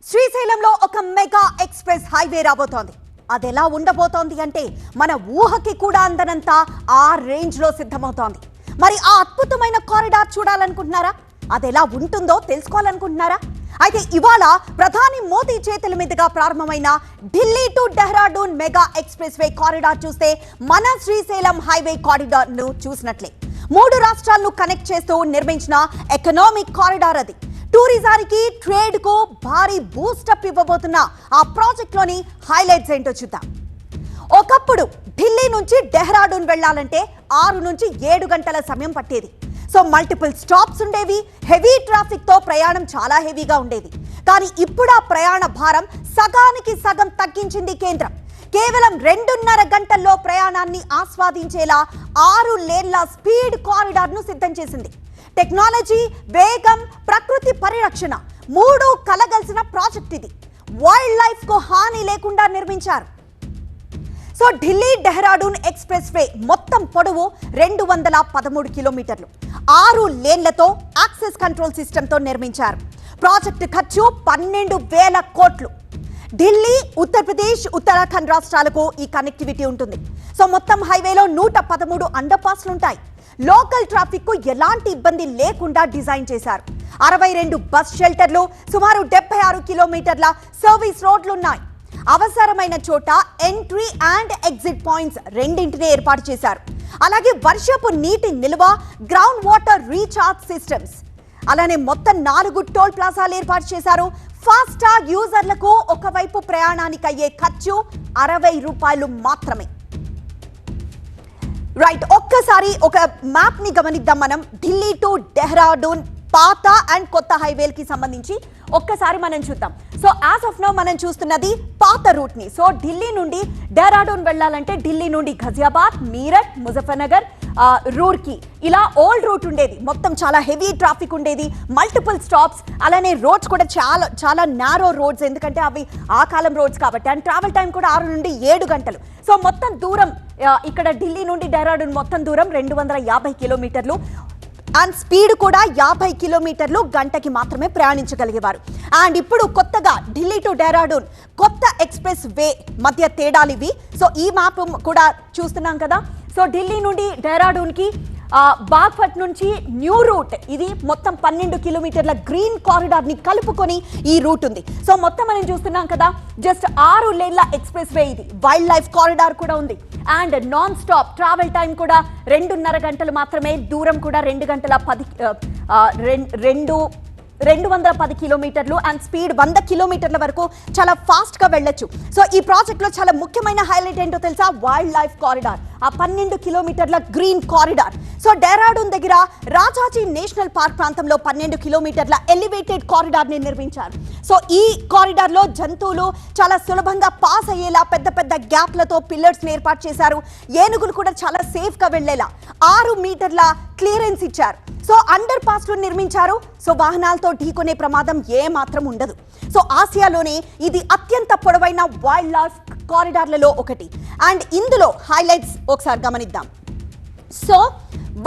శ్రీశైలంలో ఒక mega express highway రాబోతోంది. అది ఎలా ఉండబోతోంది అంటే మన ఊహకి కూడా అందనంత ఆ రేంజ్ లో సిద్ధమవుతోంది. మరి ఆ అద్భుతమైన కారిడార్ చూడాలనుకుంటున్నారా? అది ఎలా ఉంటుందో తెలుసుకోవాలనుకుంటున్నారా? అయితే ఇవాళ ప్రధాని మోదీ చేతుల మీదుగా ప్రారంభమైన Delhi to Dehradun mega express way corridor చూస్తే మన శ్రీశైలం హైవే కారిడార్ ను చూసినట్లే. 3 రాష్ట్రాలను కనెక్ట్ చేస్తూ నిర్మించిన ఎకనామిక్ కారిడార్ అది. టూరిజానికి, ట్రేడ్ కు భారీ బూస్టప్ ఇవ్వబోతున్న ఆ ప్రాజెక్ట్ లోని హైలైట్స్ ఏంటో చూద్దాం. ఒకప్పుడు ఢిల్లీ నుంచి డెహ్రాడూన్ వెళ్లాలంటే 6 నుంచి 7 గంటల సమయం పట్టేది. సో మల్టిపుల్ స్టాప్స్ ఉండేవి, హెవీ ట్రాఫిక్ తో ప్రయాణం చాలా హెవీగా ఉండేది. కానీ ఇప్పుడు ఆ ప్రయాణ భారం సగానికి సగం తగ్గించింది కేంద్రం. కేవలం 2.5 గంటల్లో ప్రయాణాన్ని ఆస్వాదించేలా 6 లేన్ల స్పీడ్ కారిడార్ ను సిద్ధం చేసింది. టెక్నాలజీ, వేగం, ప్రకృతి పరిరక్షణ 3 కలగలిసిన ప్రాజెక్ట్ ఇది. వైల్డ్ లైఫ్ కు హాని లేకుండా నిర్మించారు. So Delhi Dehradun express way మొత్తం పొడవు 213 కిలోమీటర్లు, 6 లేన్లతో యాక్సెస్ కంట్రోల్ సిస్టమ్ తో నిర్మించారు. ప్రాజెక్టు ఖర్చు 12,000 కోట్లు. ఢిల్లీ, ఉత్తరప్రదేశ్, ఉత్తరాఖండ్ రాష్ట్రాలకు ఈ కనెక్టివిటీ ఉంటుంది. సో మొత్తం హైవేలో 113 అండర్ పాస్లు ఉంటాయి. లోకల్ ట్రాఫిక్ కు ఎలాంటి ఇబ్బంది లేకుండా డిజైన్ చేశారు. 62 బస్ షెల్టర్లు, సుమారు 76 కిలోమీటర్ల సర్వీస్ రోడ్లున్నాయి. అవసరమైన చోట ఎంట్రీ అండ్ ఎగ్జిట్ పాయింట్స్ రెండింటినీ ఏర్పాటు చేశారు. అలాగే వర్షపు నీటి నిల్వ, గ్రౌండ్ వాటర్ రీఛార్జ్ సిస్టమ్స్, అలానే మొత్తం 4 టోల్ ప్లాజాలు ఏర్పాటు చేశారు. ఫాస్టాగ్ యూజర్లకు ఒకవైపు ప్రయాణానికి అయ్యే ఖర్చు 60 రూపాయలు మాత్రమే. రైట్, ఒక్కసారి ఒక మ్యాప్ ని గమనిద్దాం మనం. ఢిల్లీ టు డెహ్రాడూన్ పాత అండ్ కొత్త హైవేలకి సంబంధించి ఒక్కసారి మనం చూద్దాం. సో యాజ్ ఆఫ్ నౌ మనం చూస్తున్నది పాత రూట్ ని. సో ఢిల్లీ నుండి డెహ్రాడూన్ వెళ్ళాలంటే ఢిల్లీ నుండి ఘజియాబాద్, మీరట్, ముజఫర్నగర్, రూర్కీ ఇలా ఓల్డ్ రూట్ ఉండేది. మొత్తం చాలా హెవీ ట్రాఫిక్ ఉండేది, మల్టిపుల్ స్టాప్స్, అలానే రోడ్స్ కూడా చాలా నారో రోడ్స్, ఎందుకంటే అవి ఆ కాలం రోడ్స్ కాబట్టి. అండ్ ట్రావెల్ టైం కూడా 6 నుండి 7 గంటలు. సో మొత్తం దూరం ఇక్కడ ఢిల్లీ నుండి డెహ్రాడూన్ మొత్తం దూరం 250 కిలోమీటర్లు. అండ్ స్పీడ్ కూడా 50 కిలోమీటర్లు గంటకి మాత్రమే ప్రయాణించగలిగేవారు. అండ్ ఇప్పుడు కొత్తగా ఢిల్లీ టు డెహ్రాడూన్ కొత్త ఎక్స్ప్రెస్ వే మధ్య తేడాలు ఇవి. సో ఈ మ్యాప్ కూడా చూస్తున్నాం కదా. సో ఢిల్లీ నుండి డెహ్రాడూన్కి బాగ్పట్ నుంచి న్యూ రూట్, ఇది మొత్తం 12 కిలోమీటర్ల గ్రీన్ కారిడార్ ని కలుపుకొని ఈ రూట్ ఉంది. సో మొత్తం మనం చూస్తున్నాం కదా, జస్ట్ 6 లేన్ల ఎక్స్ప్రెస్ వే ఇది. వైల్డ్ లైఫ్ కారిడార్ కూడా ఉంది. And non stop travel time కూడా 2.5 గంటలు మాత్రమే. దూరం కూడా 210 కిలోమీటర్లు. అండ్ స్పీడ్ 100 కిలోమీటర్ల వరకు చాలా ఫాస్ట్ గా వెళ్ళొచ్చు. సో ఈ ప్రాజెక్ట్ లో చాలా ముఖ్యమైన హైలైట్ ఏంటో తెలుసా? వైల్డ్ లైఫ్ కారిడార్, ఆ 12 కిలోమీటర్ల గ్రీన్ కారిడార్. సో డెహ్రాడూన్ దగ్గర రాజాజీ నేషనల్ పార్క్ ప్రాంతంలో 12 కిలోమీటర్ల ఎలివేటెడ్ కారిడార్ ని నిర్మించారు. సో ఈ కారిడార్ లో జంతువులు చాలా సులభంగా పాస్ అయ్యేలా పెద్ద పెద్ద గ్యాప్లతో పిల్లర్స్ ని ఏర్పాటు చేశారు. ఏనుగులు కూడా చాలా సేఫ్ గా వెళ్లేలా 6 మీటర్ల క్లియరెన్స్ ఇచ్చారు. సో అండర్ పాస్ లు నిర్మించారు. సో వాహనాలతో ఢీకొనే ప్రమాదం ఏ మాత్రం ఉండదు. సో ఆసియాలోనే ఇది అత్యంత పొడవైన వైల్డ్ లైఫ్ కారిడార్లలో ఒకటి. అండ్ ఇందులో హైలైట్స్ ఒకసారి గమనిద్దాం. సో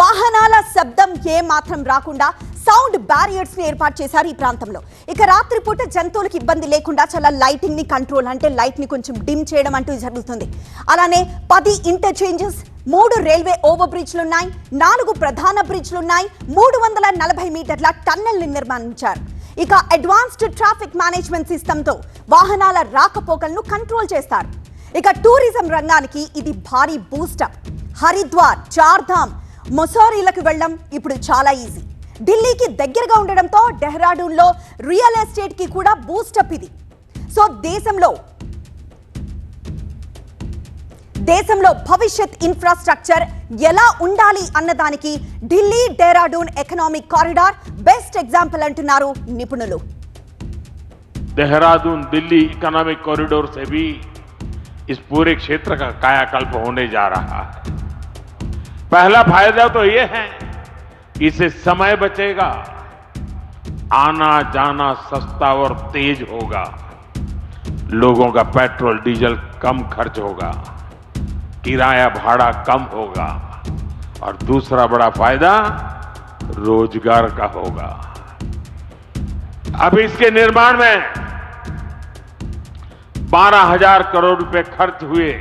వాహనాల శబ్దం ఏ మాత్రం రాకుండా సౌండ్ బ్యారియర్స్ ని ఏర్పాటు చేశారు ఈ ప్రాంతంలో. ఇక రాత్రిపూట జంతువులకు ఇబ్బంది లేకుండా చాలా లైటింగ్ ని కంట్రోల్, అంటే లైట్ ని కొంచెం డిమ్ చేయడం అంటూ జరుగుతుంది. అలానే 10 ఇంటర్చేంజెస్, 3 రైల్వే ఓవర్ బ్రిడ్జ్లు ఉన్నాయి, 4 ప్రధాన బ్రిడ్జ్లు ఉన్నాయి, 340 మీటర్ల టన్నెల్ ని నిర్మించారు. ఇక అడ్వాన్స్డ్ ట్రాఫిక్ మేనేజ్మెంట్ సిస్టమ్ తో వాహనాల రాకపోకలను కంట్రోల్ చేస్తారు. ఇక టూరిజం రంగానికి ఇది భారీ బూస్టప్. హరిద్వార్, చార్ధామ్, మొసోరీలకు వెళ్ళడం ఇప్పుడు చాలా ఈజీ. ఢిల్లీకి దగ్గరగా ఉండడంతో డెహ్రాడూన్ లో రియల్ ఎస్టేట్ కి కూడా బూస్టప్ ఇది. సో దేశంలో భవిష్యత్ ఇన్ఫ్రాస్ట్రక్చర్ ఎలా ఉండాలి అన్నదానికి Delhi Dehradun economic corridor best example అంటున్నారు నిపుణులు. देहरादून दिल्ली इकोनॉमिक कॉरिडोर से भी इस पूरे क्षेत्र का कायाकल्प होने जा रहा है. पहला फायदा तो यह है कि इससे समय बचेगा, आना जाना सस्ता और तेज होगा, लोगों का पेट्रोल डीजल कम खर्च होगा, किराया भाड़ा कम होगा, और दूसरा बड़ा फायदा रोजगार का होगा. अब इसके निर्माण में 12,000 करोड़ रुपए खर्च हुए